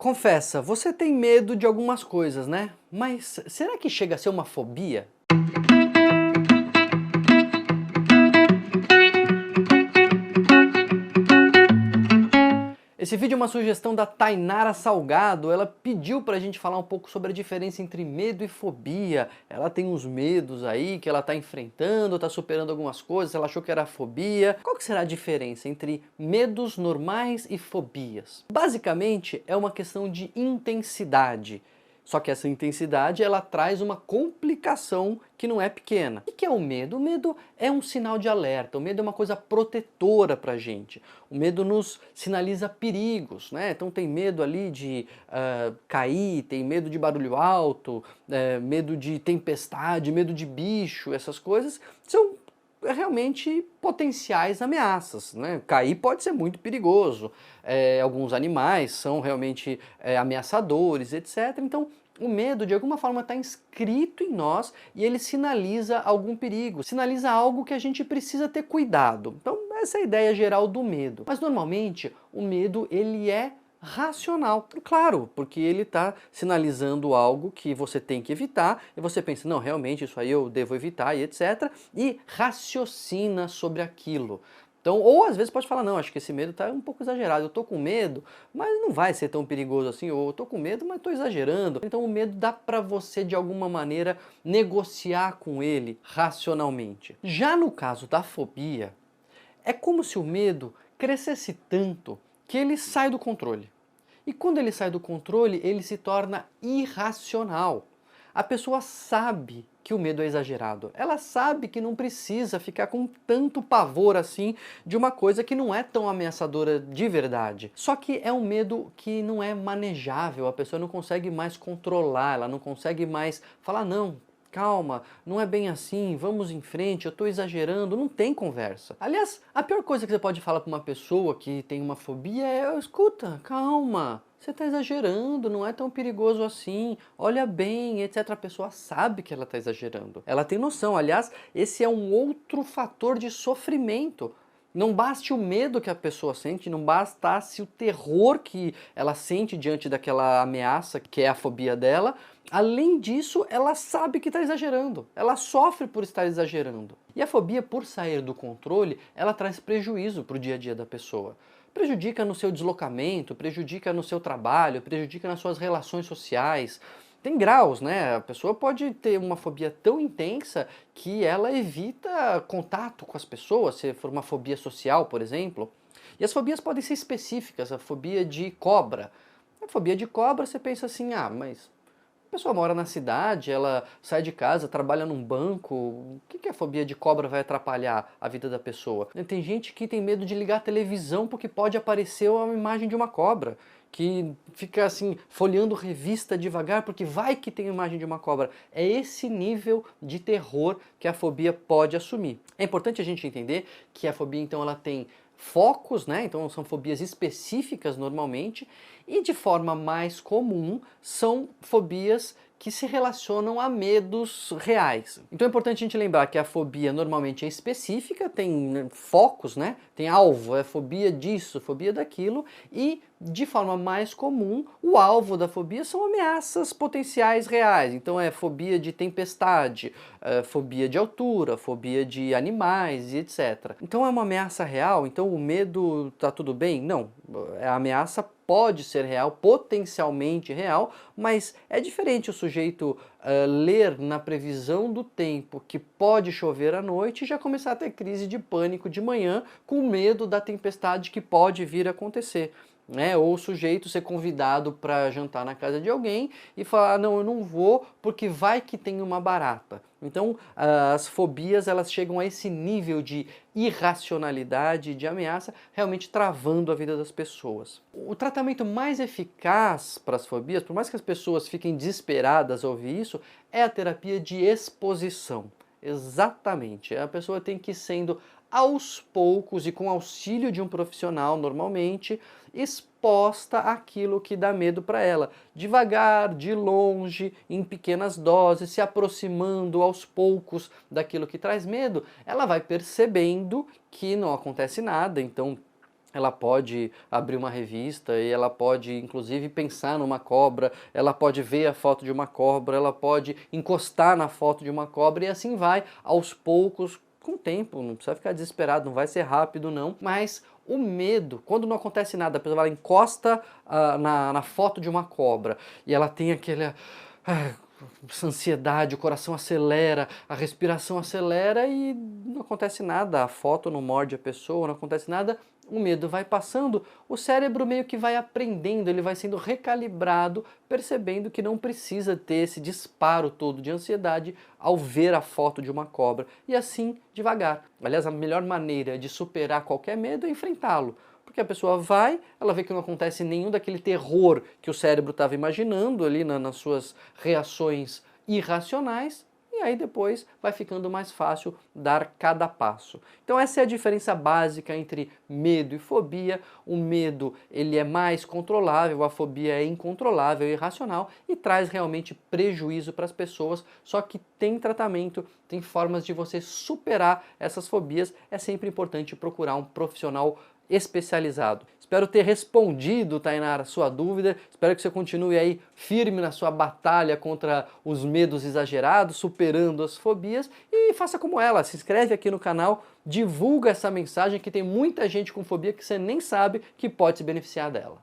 Confessa, você tem medo de algumas coisas, né? Mas será que chega a ser uma fobia? Esse vídeo é uma sugestão da Tainara Salgado. Ela pediu pra gente falar um pouco sobre a diferença entre medo e fobia. Ela tem uns medos aí que ela tá enfrentando, tá superando algumas coisas, ela achou que era fobia. Qual que será a diferença entre medos normais e fobias? Basicamente é uma questão de intensidade. Só que essa intensidade ela traz uma complicação que não é pequena. O que é o medo? O medo é um sinal de alerta, o medo é uma coisa protetora pra gente. O medo nos sinaliza perigos, né? Então tem medo ali de cair, tem medo de barulho alto, medo de tempestade, medo de bicho, essas coisas são realmente potenciais ameaças, né? Cair pode ser muito perigoso, alguns animais são realmente ameaçadores, etc. Então o medo de alguma forma está inscrito em nós e ele sinaliza algum perigo, sinaliza algo que a gente precisa ter cuidado. Então essa é a ideia geral do medo. Mas normalmente o medo ele é racional, claro, porque ele está sinalizando algo que você tem que evitar e você pensa, não, realmente isso aí eu devo evitar e etc. E raciocina sobre aquilo. Então, ou às vezes pode falar, não, acho que esse medo está um pouco exagerado, eu tô com medo, mas não vai ser tão perigoso assim, ou eu tô com medo, mas estou exagerando. Então o medo dá para você de alguma maneira negociar com ele racionalmente. Já no caso da fobia, é como se o medo crescesse tanto que ele sai do controle. E quando ele sai do controle, ele se torna irracional. A pessoa sabe que o medo é exagerado. Ela sabe que não precisa ficar com tanto pavor assim de uma coisa que não é tão ameaçadora de verdade. Só que é um medo que não é manejável, a pessoa não consegue mais controlar, ela não consegue mais falar, não, calma, não é bem assim, vamos em frente, eu estou exagerando, não tem conversa. Aliás, a pior coisa que você pode falar para uma pessoa que tem uma fobia é, escuta, calma, você está exagerando, não é tão perigoso assim, olha bem, etc. A pessoa sabe que ela está exagerando, ela tem noção. Aliás, esse é um outro fator de sofrimento. Não baste o medo que a pessoa sente, não bastasse o terror que ela sente diante daquela ameaça que é a fobia dela. Além disso, ela sabe que está exagerando, ela sofre por estar exagerando. E a fobia, por sair do controle, ela traz prejuízo para o dia a dia da pessoa. Prejudica no seu deslocamento, prejudica no seu trabalho, prejudica nas suas relações sociais. Tem graus, né? A pessoa pode ter uma fobia tão intensa que ela evita contato com as pessoas, se for uma fobia social, por exemplo. E as fobias podem ser específicas, a fobia de cobra. A fobia de cobra, você pensa assim, ah, mas a pessoa mora na cidade, ela sai de casa, trabalha num banco, o que a fobia de cobra vai atrapalhar a vida da pessoa? Tem gente que tem medo de ligar a televisão porque pode aparecer uma imagem de uma cobra, que fica assim, folheando revista devagar porque vai que tem imagem de uma cobra. É esse nível de terror que a fobia pode assumir. É importante a gente entender que a fobia então ela tem focos, né? Então são fobias específicas normalmente, e de forma mais comum são fobias que se relacionam a medos reais. Então é importante a gente lembrar que a fobia normalmente é específica, tem focos, né? Tem alvo, é fobia disso, fobia daquilo, e de forma mais comum, o alvo da fobia são ameaças potenciais reais. Então é fobia de tempestade, fobia de altura, fobia de animais e etc. Então é uma ameaça real, então o medo tá tudo bem? Não, a ameaça pode ser real, potencialmente real, mas é diferente o sujeito ler na previsão do tempo que pode chover à noite e já começar a ter crise de pânico de manhã com medo da tempestade que pode vir a acontecer. Né? Ou o sujeito ser convidado para jantar na casa de alguém e falar, não, eu não vou porque vai que tem uma barata. Então as fobias elas chegam a esse nível de irracionalidade, de ameaça, realmente travando a vida das pessoas. O tratamento mais eficaz para as fobias, por mais que as pessoas fiquem desesperadas ao ouvir isso, é a terapia de exposição. Exatamente, a pessoa tem que ir sendo aos poucos e com auxílio de um profissional normalmente, exposta àquilo que dá medo para ela. Devagar, de longe, em pequenas doses, se aproximando aos poucos daquilo que traz medo, ela vai percebendo que não acontece nada, então ela pode abrir uma revista e ela pode inclusive pensar numa cobra, ela pode ver a foto de uma cobra, ela pode encostar na foto de uma cobra e assim vai, aos poucos, com o tempo, não precisa ficar desesperado, não vai ser rápido não, mas o medo, quando não acontece nada, a pessoa ela encosta na foto de uma cobra e ela tem aquele... essa ansiedade, o coração acelera, a respiração acelera e não acontece nada, a foto não morde a pessoa, não acontece nada, o medo vai passando, o cérebro meio que vai aprendendo, ele vai sendo recalibrado, percebendo que não precisa ter esse disparo todo de ansiedade ao ver a foto de uma cobra, e assim devagar. Aliás, a melhor maneira de superar qualquer medo é enfrentá-lo. Porque a pessoa vai, ela vê que não acontece nenhum daquele terror que o cérebro estava imaginando ali nas suas reações irracionais, e aí depois vai ficando mais fácil dar cada passo. Então essa é a diferença básica entre medo e fobia. O medo ele é mais controlável, a fobia é incontrolável e irracional e traz realmente prejuízo para as pessoas, só que tem tratamento, tem formas de você superar essas fobias. É sempre importante procurar um profissional especializado. Espero ter respondido, Tainara, a sua dúvida. Espero que você continue aí firme na sua batalha contra os medos exagerados, superando as fobias, e faça como ela, se inscreve aqui no canal, divulga essa mensagem que tem muita gente com fobia que você nem sabe que pode se beneficiar dela.